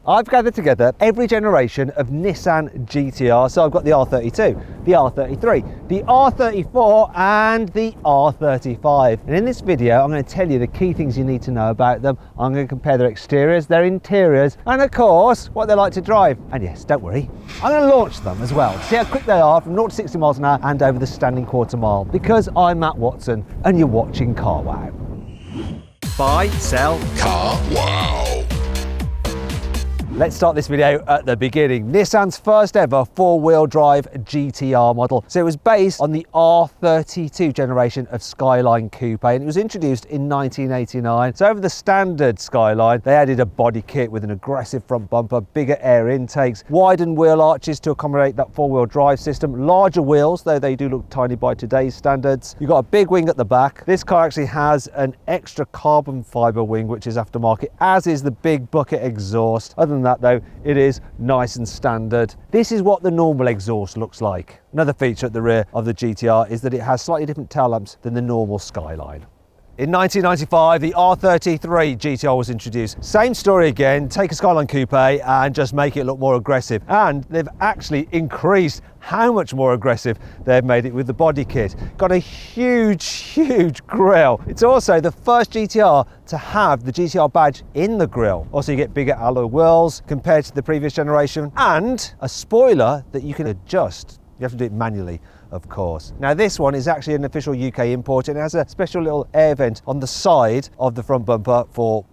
I've gathered together every generation of Nissan GT-R. So I've got the R32, the R33, the R34 and the R35. And in this video, I'm going to tell you the key things you need to know about them. I'm going to compare their exteriors, their interiors, and of course, what they like to drive. And yes, don't worry, I'm going to launch them as well. See how quick they are from 0 to 60 miles an hour and over the standing quarter mile. Because I'm Matt Watson and you're watching Carwow. Buy, sell, Carwow. Let's start this video at the beginning. Nissan's first ever four-wheel drive GT-R model. So it was based on the R32 generation of Skyline Coupe, and it was introduced in 1989. So over the standard Skyline, they added a body kit with an aggressive front bumper, bigger air intakes, widened wheel arches to accommodate that four-wheel drive system, larger wheels, though they do look tiny by today's standards. You've got a big wing at the back. This car actually has an extra carbon fiber wing, which is aftermarket, as is the big bucket exhaust. Other than that though, it is nice and standard. This is what the normal exhaust looks like. Another feature at the rear of the GT-R is that it has slightly different tail lamps than the normal Skyline. In 1995, the R33 GT-R was introduced. Same story again, take a Skyline Coupe and just make it look more aggressive. And they've actually increased how much more aggressive they've made it with the body kit. Got a huge grille. It's also the first GT-R to have the GT-R badge in the grille. Also, you get bigger alloy wheels compared to the previous generation and a spoiler that you can adjust. You have to do it manually, of course. Now this one is actually an official UK import and it has a special little air vent on the side of the front bumper for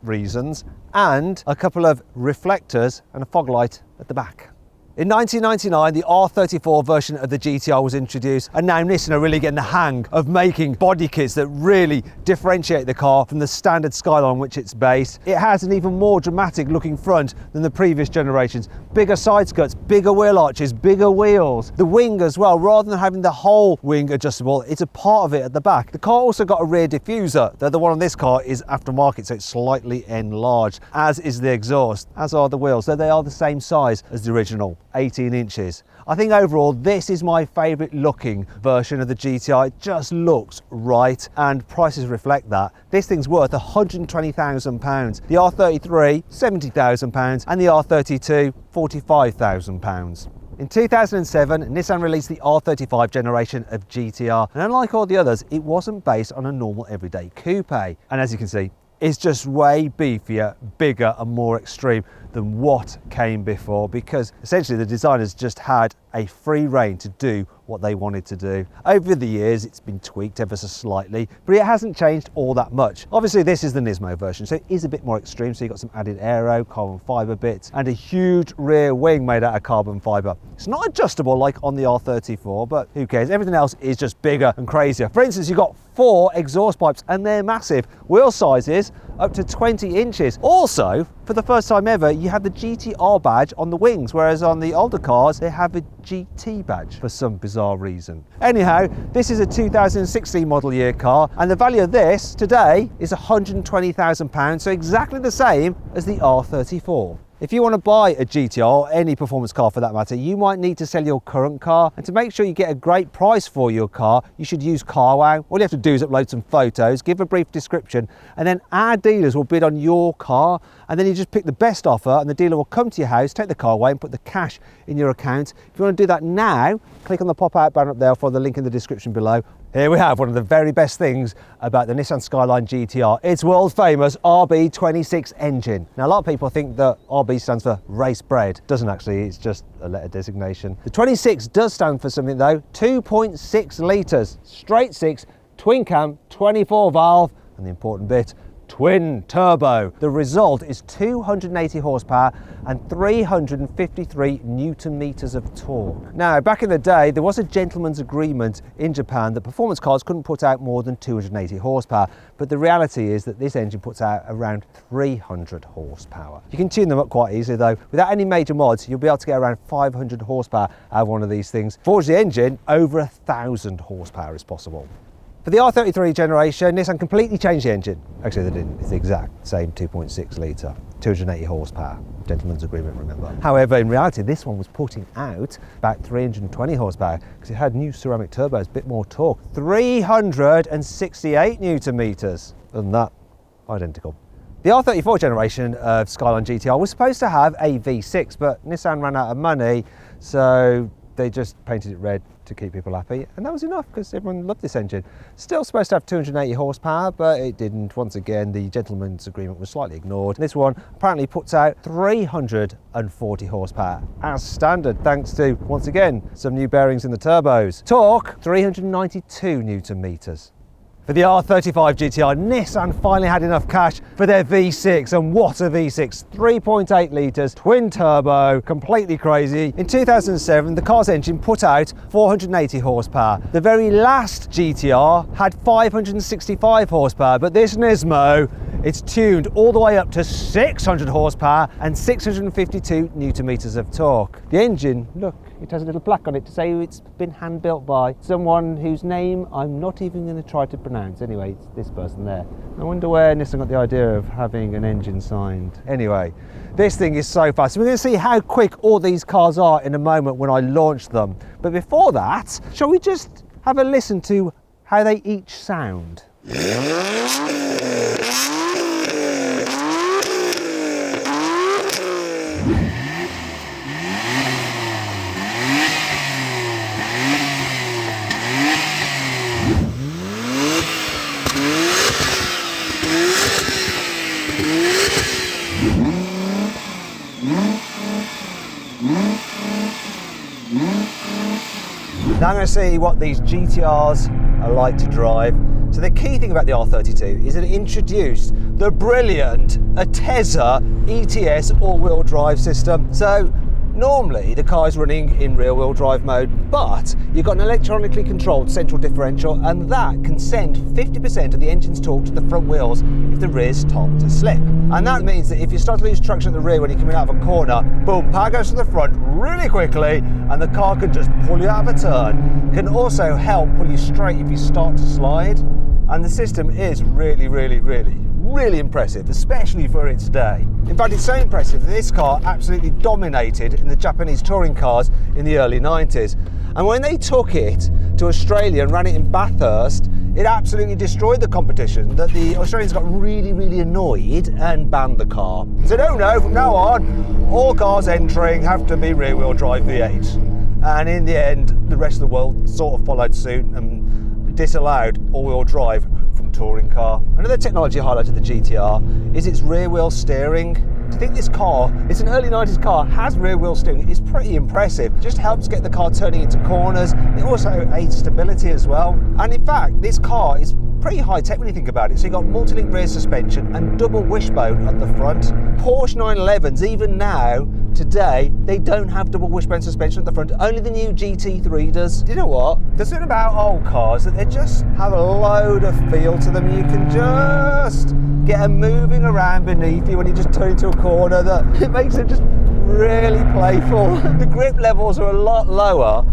reasons, and a couple of reflectors and a fog light at the back. In 1999, the R34 version of the GT-R was introduced, and now Nissan are really getting the hang of making body kits that really differentiate the car from the standard Skyline on which it's based. It has an even more dramatic looking front than the previous generations. Bigger side skirts, bigger wheel arches, bigger wheels. The wing as well, rather than having the whole wing adjustable, it's a part of it at the back. The car also got a rear diffuser, though the one on this car is aftermarket, so it's slightly enlarged, as is the exhaust, as are the wheels, though they are the same size as the original. 18 inches. I think overall this is my favourite looking version of the GT-R. It just looks right and prices reflect that. This thing's worth £120,000. The R33, £70,000 and the R32, £45,000. In 2007, Nissan released the R35 generation of GT-R, and unlike all the others, it wasn't based on a normal everyday coupe. And as you can see, it's just way beefier, bigger and more extreme than what came before, because essentially the designers just had a free rein to do what they wanted to do. Over the years it's been tweaked ever so slightly, but it hasn't changed all that much. Obviously this is the Nismo version, so it is a bit more extreme, so you've got some added aero, carbon fibre bits and a huge rear wing made out of carbon fibre. It's not adjustable like on the R34, but who cares, everything else is just bigger and crazier. For instance, you've got 4 exhaust pipes and they're massive. Wheel sizes up to 20 inches. Also, for the first time ever, you have the GT-R badge on the wings, whereas on the older cars, they have a GT badge for some bizarre reason. Anyhow, this is a 2016 model year car, and the value of this today is £120,000, so exactly the same as the R34. If you want to buy a GT-R, or any performance car for that matter, you might need to sell your current car, and to make sure you get a great price for your car, you should use Carwow. All you have to do is upload some photos, give a brief description, and then our dealers will bid on your car, and then you just pick the best offer and the dealer will come to your house, take the car away and put the cash in your account. If you want to do that now, click on the pop-out banner up there, or follow the link in the description below. Here we have one of the very best things about the Nissan Skyline GT-R. Its world famous RB26 engine. Now a lot of people think that RB stands for race bred. Doesn't actually, it's just a letter designation. The 26 does stand for something though. 2.6 litres, straight 6, twin cam, 24 valve, and the important bit, twin turbo. The result is 280 horsepower and 353 newton meters of torque. Now, back in the day, there was a gentleman's agreement in Japan that performance cars couldn't put out more than 280 horsepower, but the reality is that this engine puts out around 300 horsepower. You can tune them up quite easily though. Without any major mods, you'll be able to get around 500 horsepower out of one of these things. Forge the engine, over 1,000 horsepower is possible. For the R33 generation, Nissan completely changed the engine. Actually, they didn't. It's the exact same 2.6 litre, 280 horsepower. Gentleman's agreement, remember. However, in reality, this one was putting out about 320 horsepower because it had new ceramic turbos, a bit more torque. 368 newton meters. Other than that, identical. The R34 generation of Skyline GT-R was supposed to have a V6, but Nissan ran out of money, so they just painted it red to keep people happy, and that was enough because everyone loved this engine. Still supposed to have 280 horsepower, but it didn't. Once again, the gentleman's agreement was slightly ignored. This one apparently puts out 340 horsepower as standard, thanks to, once again, some new bearings in the turbos. Torque, 392 Newton meters. For the R35 GT-R, Nissan finally had enough cash for their V6, and what a V6, 3.8 litres, twin turbo, completely crazy. In 2007, the car's engine put out 480 horsepower. The very last GT-R had 565 horsepower, but this Nismo, it's tuned all the way up to 600 horsepower and 652 Newton meters of torque. The engine, look, it has a little plaque on it to say it's been hand built by someone whose name I'm not even going to try to pronounce. Anyway, it's this person there. I wonder where Nissan got the idea of having an engine signed. Anyway, this thing is so fast. We're going to see how quick all these cars are in a moment when I launch them. But before that, shall we just have a listen to how they each sound? Now I'm going to see what these GT-Rs are like to drive. So the key thing about the R32 is that it introduced the brilliant Ateza ETS all-wheel drive system. So normally the car is running in rear-wheel drive mode, but you've got an electronically controlled central differential, and that can send 50% of the engine's torque to the front wheels if the rear's topped to slip. And that means that if you start to lose traction at the rear when you're coming out of a corner, boom, power goes to the front really quickly, and the car can just pull you out of a turn. Can also help pull you straight if you start to slide. And the system is really impressive, especially for its day. In fact, it's so impressive that this car absolutely dominated in the Japanese touring cars in the early 90s. And when they took it to Australia and ran it in Bathurst, it absolutely destroyed the competition, that the Australians got really annoyed and banned the car. So no, from now on, all cars entering have to be rear-wheel drive V8. And in the end, the rest of the world sort of followed suit and disallowed all-wheel drive from touring car. Another technology highlight of the GT-R is its rear-wheel steering. To think this car, it's an early 90s car, has rear-wheel steering is pretty impressive. It just helps get the car turning into corners. It also aids stability as well. And in fact, this car is pretty high tech when you think about it. So you've got multi-link rear suspension and double wishbone at the front. Porsche 911s, even now, today, they don't have double wishbone suspension at the front. Only the new GT3 does. Do you know what? There's something about old cars that they just have a load of feel to them. You can just get them moving around beneath you when you just turn into a corner. That it makes it just really playful. The grip levels are a lot lower,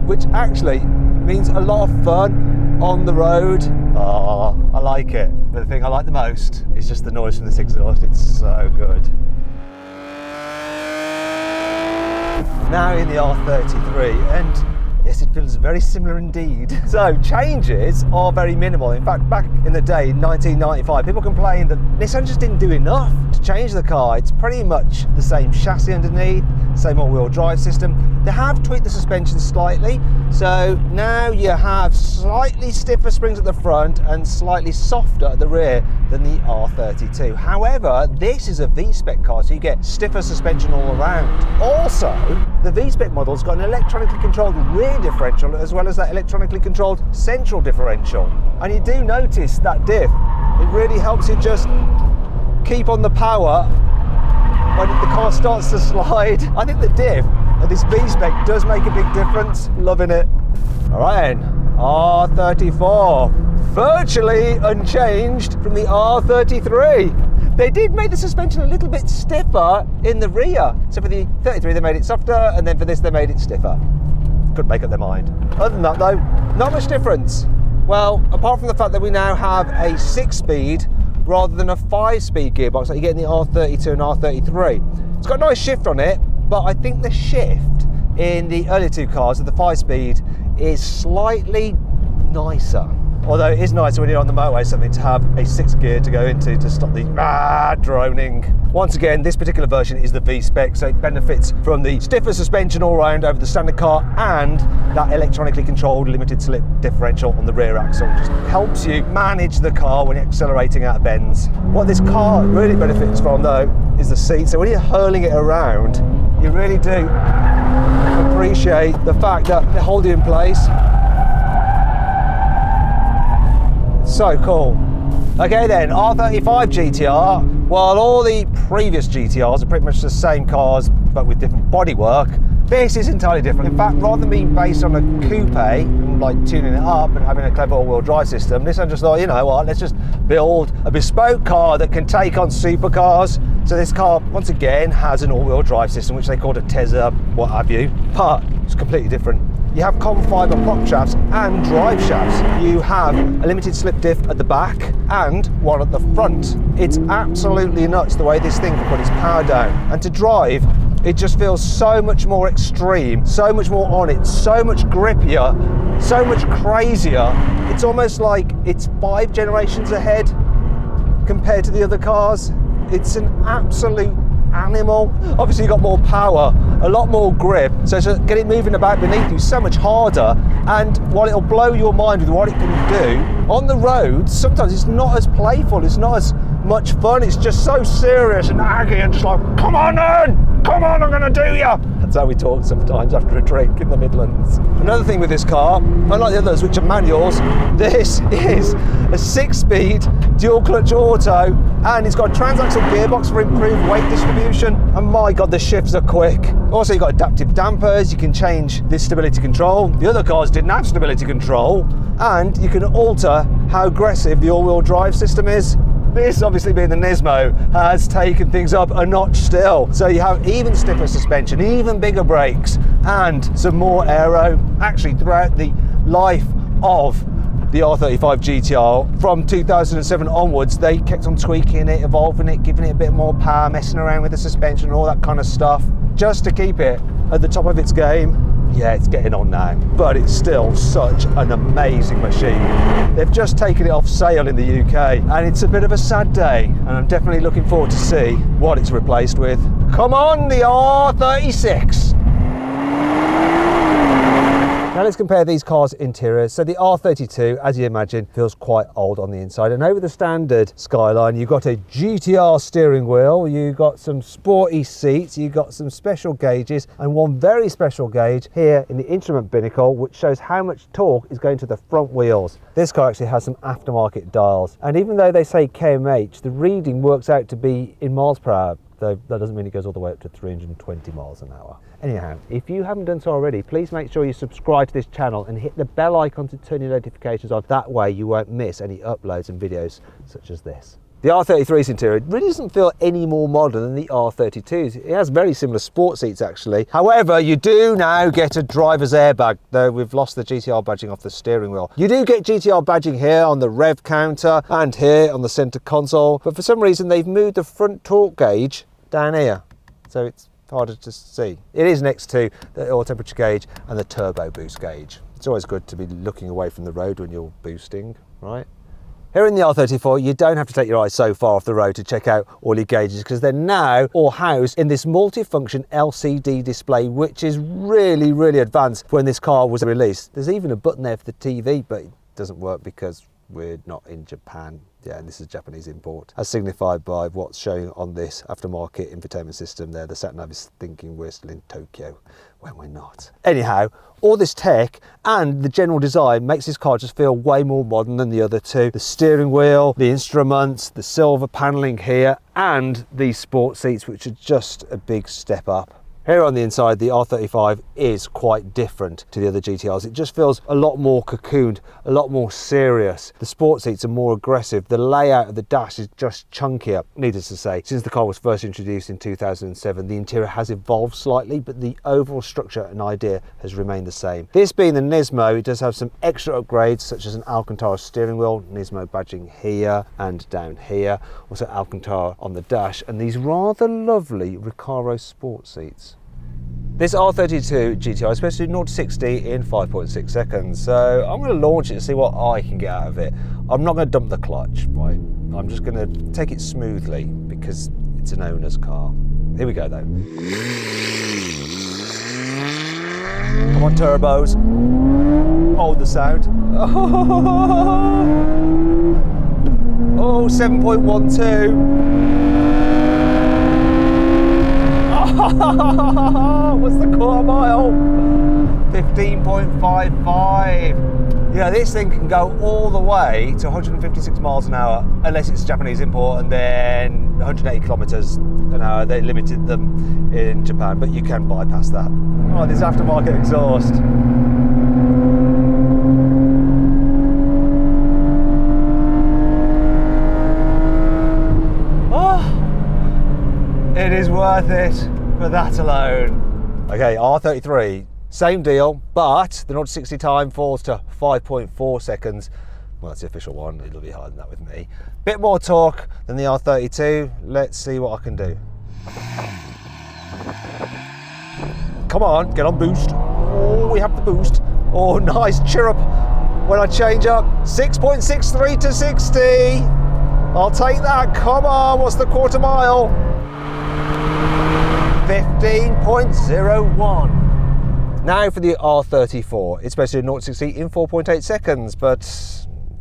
which actually means a lot of fun on the road. Oh, I like it. But the thing I like the most is just the noise from this exhaust. It's so good. Now in the R33, and yes, it feels very similar indeed. So changes are very minimal. In fact, back in the day, in 1995, people complained that Nissan just didn't do enough to change the car. It's pretty much the same chassis underneath, same all-wheel drive system. They have tweaked the suspension slightly, so now you have slightly stiffer springs at the front and slightly softer at the rear than the R32. However, this is a V-spec car, so you get stiffer suspension all around. Also, the V-spec model's got an electronically controlled rear differential as well as that electronically controlled central differential. And you do notice that diff. It really helps you just keep on the power when the car starts to slide. I think the diff of this V-spec does make a big difference. Loving it. All right then, R34. Virtually unchanged from the R33. They did make the suspension a little bit stiffer in the rear. So for the 33 they made it softer, and then for this they made it stiffer. Couldn't make up their mind. Other than that though, not much difference. Well, apart from the fact that we now have a 6-speed rather than a 5-speed gearbox like you get in the R32 and R33. It's got a nice shift on it, but I think the shift in the earlier two cars of the 5-speed is slightly nicer. Although it is nice when you're on the motorway something to have a 6th gear to go into to stop the droning. Once again, this particular version is the V-Spec, so it benefits from the stiffer suspension all round over the standard car and that electronically controlled limited slip differential on the rear axle. It just helps you manage the car when you're accelerating out of bends. What this car really benefits from though is the seat. So when you're hurling it around, you really do appreciate the fact that they hold you in place. So cool. Okay then, R35 GT-R. While all the previous GT-Rs are pretty much the same cars but with different bodywork, this is entirely different. In fact, rather than being based on a coupe and like tuning it up and having a clever all-wheel drive system, Nissan just thought, you know what, let's just build a bespoke car that can take on supercars. So this car, once again, has an all-wheel drive system, which they called a Tesla, what have you, but it's completely different. You have carbon fibre prop shafts and drive shafts. You have a limited slip diff at the back and one at the front. It's absolutely nuts the way this thing can put its power down. And to drive, it just feels so much more extreme, so much more on it, so much grippier, so much crazier. It's almost like it's 5 generations ahead compared to the other cars. It's an absolute animal. Obviously you've got more power, a lot more grip, so to get it moving about beneath you is so much harder. And while it'll blow your mind with what it can do, on the road sometimes it's not as playful, it's not as much fun, it's just so serious and aggy and just like, come on then, come on, I'm gonna do ya. That's how we talk sometimes after a drink in the Midlands. Another thing with this car, unlike the others which are manuals, this is a 6-speed dual clutch auto, and it's got a transaxle gearbox for improved weight distribution, and my god, the shifts are quick. Also you've got adaptive dampers, you can change this stability control. The other cars didn't have stability control, and you can alter how aggressive the all-wheel drive system is. This, obviously being the Nismo, has taken things up a notch still. So you have even stiffer suspension, even bigger brakes, and some more aero. Actually, throughout the life of the R35 GT-R, from 2007 onwards, they kept on tweaking it, evolving it, giving it a bit more power, messing around with the suspension and all that kind of stuff, just to keep it at the top of its game. Yeah, it's getting on now, but it's still such an amazing machine. They've just taken it off sale in the UK, and it's a bit of a sad day, and I'm definitely looking forward to see what it's replaced with. Come on, the R36! Now let's compare these cars' interiors. So the R32, as you imagine, feels quite old on the inside. And over the standard Skyline, you've got a GT-R steering wheel, you've got some sporty seats, you've got some special gauges, and one very special gauge here in the instrument binnacle, which shows how much torque is going to the front wheels. This car actually has some aftermarket dials. And even though they say kmh, the reading works out to be in miles per hour, though that doesn't mean it goes all the way up to 320 miles an hour. Anyhow, if you haven't done so already, please make sure you subscribe to this channel and hit the bell icon to turn your notifications on. That way you won't miss any uploads and videos such as this. The R33's interior really doesn't feel any more modern than the R32's. It has very similar sport seats actually. However, you do now get a driver's airbag, though we've lost the GT-R badging off the steering wheel. You do get GT-R badging here on the rev counter and here on the center console, but for some reason they've moved the front torque gauge down here, so it's harder to see. It is next to the oil temperature gauge and the turbo boost gauge. It's always good to be looking away from the road when you're boosting, right? Here in the R34, you don't have to take your eyes so far off the road to check out all your gauges, because they're now all housed in this multi-function LCD display, which is really, really advanced when this car was released. There's even a button there for the TV, but it doesn't work because we're not in Japan. Yeah, and this is a Japanese import, as signified by what's showing on this aftermarket infotainment system there. The sat-nav is thinking we're still in Tokyo when we're not. Anyhow, all this tech and the general design makes this car just feel way more modern than the other two. The steering wheel, the instruments, the silver paneling here, and these sport seats, which are just a big step up. Here on the inside, the R35 is quite different to the other GT-Rs. It just feels a lot more cocooned, a lot more serious. The sport seats are more aggressive. The layout of the dash is just chunkier. Needless to say, since the car was first introduced in 2007, the interior has evolved slightly, but the overall structure and idea has remained the same. This being the Nismo, it does have some extra upgrades, such as an Alcantara steering wheel, Nismo badging here and down here, also Alcantara on the dash, and these rather lovely Recaro sport seats. This R32 GT-R is supposed to do 0 to 60 in 5.6 seconds, so I'm going to launch it and see what I can get out of it. I'm not going to dump the clutch, right? I'm just going to take it smoothly because it's an owner's car. Here we go though. Come on, turbos. Oh, the sound. Oh, 7.12. What's the quarter mile? 15.55. Yeah, this thing can go all the way to 156 miles an hour, unless it's Japanese import, and then 180 kilometers an hour. They limited them in Japan, but you can bypass that. Oh, this aftermarket exhaust. Oh, it is worth it for that alone. Okay, R33. Same deal, but the 0 to 60 time falls to 5.4 seconds. Well, that's the official one. It'll be higher than that with me. Bit more torque than the R32. Let's see what I can do. Come on, get on boost. Oh, we have the boost. Oh, nice chirrup when I change up. 6.63 to 60. I'll take that. Come on, what's the quarter mile? 15.01. Now for the R34. It's supposed to do 0 to 60 in 4.8 seconds, but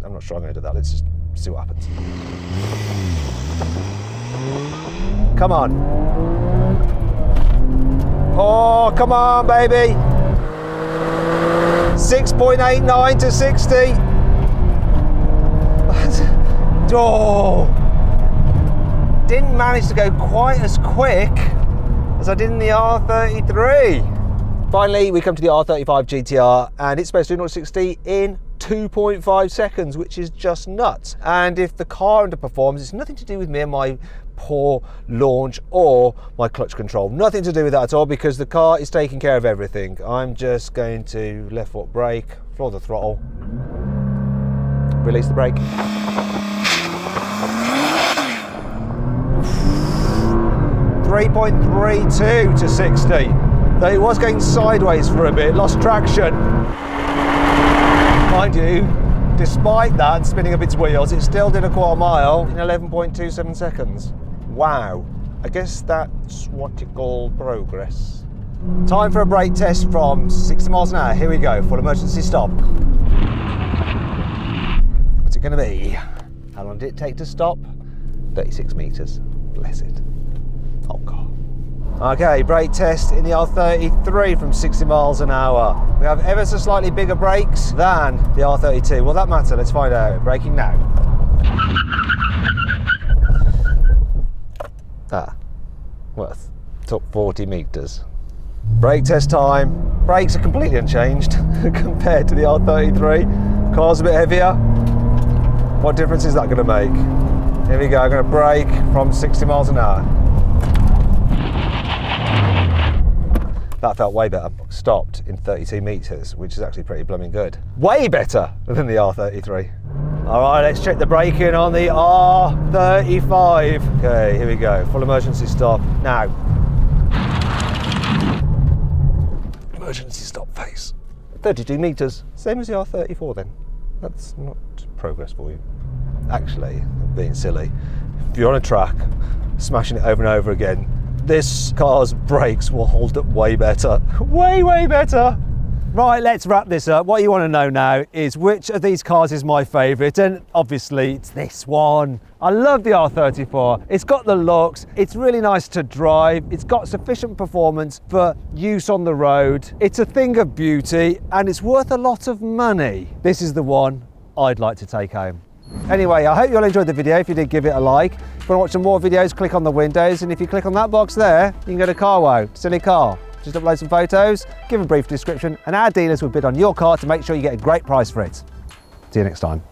I'm not sure I'm going to do that. Let's just see what happens. Come on. Oh, come on, baby. 6.89 to 60. Oh. Didn't manage to go quite as quick as I did in the R33. Finally, we come to the R35 GT-R, and it's supposed to do 0 to 60 in 2.5 seconds, which is just nuts. And if the car underperforms, it's nothing to do with me and my poor launch or my clutch control. Nothing to do with that at all, because the car is taking care of everything. I'm just going to left foot brake, floor the throttle, release the brake. 3.32 to 60. Though it was going sideways for a bit, lost traction. Mind you, despite that, spinning up its wheels, it still did a quarter mile in 11.27 seconds. Wow, I guess that's what you call progress. Time for a brake test from 60 miles an hour. Here we go, full emergency stop. What's it gonna be? How long did it take to stop? 36 meters, bless it. Oh God. Okay, brake test in the R33 from 60 miles an hour. We have ever so slightly bigger brakes than the R32. Will that matter? Let's find out. Braking now. Worth. Took 40 meters. Brake test time. Brakes are completely unchanged compared to the R33. Car's a bit heavier. What difference is that going to make? Here we go, I'm going to brake from 60 miles an hour. That felt way better. Stopped in 32 meters, which is actually pretty blooming good. Way better than the R33. All right, let's check the braking on the R35. Okay, here we go. Full emergency stop now. Emergency stop face. 32 meters, same as the R34 then. That's not progress for you. Actually, I'm being silly. If you're on a track, smashing it over and over again, this car's brakes will hold up way better. Way, way better. Right, let's wrap this up. What you want to know now is which of these cars is my favourite, and obviously it's this one. I love the R34. It's got the looks, it's really nice to drive, it's got sufficient performance for use on the road. It's a thing of beauty and it's worth a lot of money. This is the one I'd like to take home. Anyway, I hope you all enjoyed the video. If you did, give it a like. If you want to watch some more videos, click on the windows, and if you click on that box there, you can go to Carwow, silly car. Just upload some photos, give a brief description, and our dealers will bid on your car to make sure you get a great price for it. See you next time.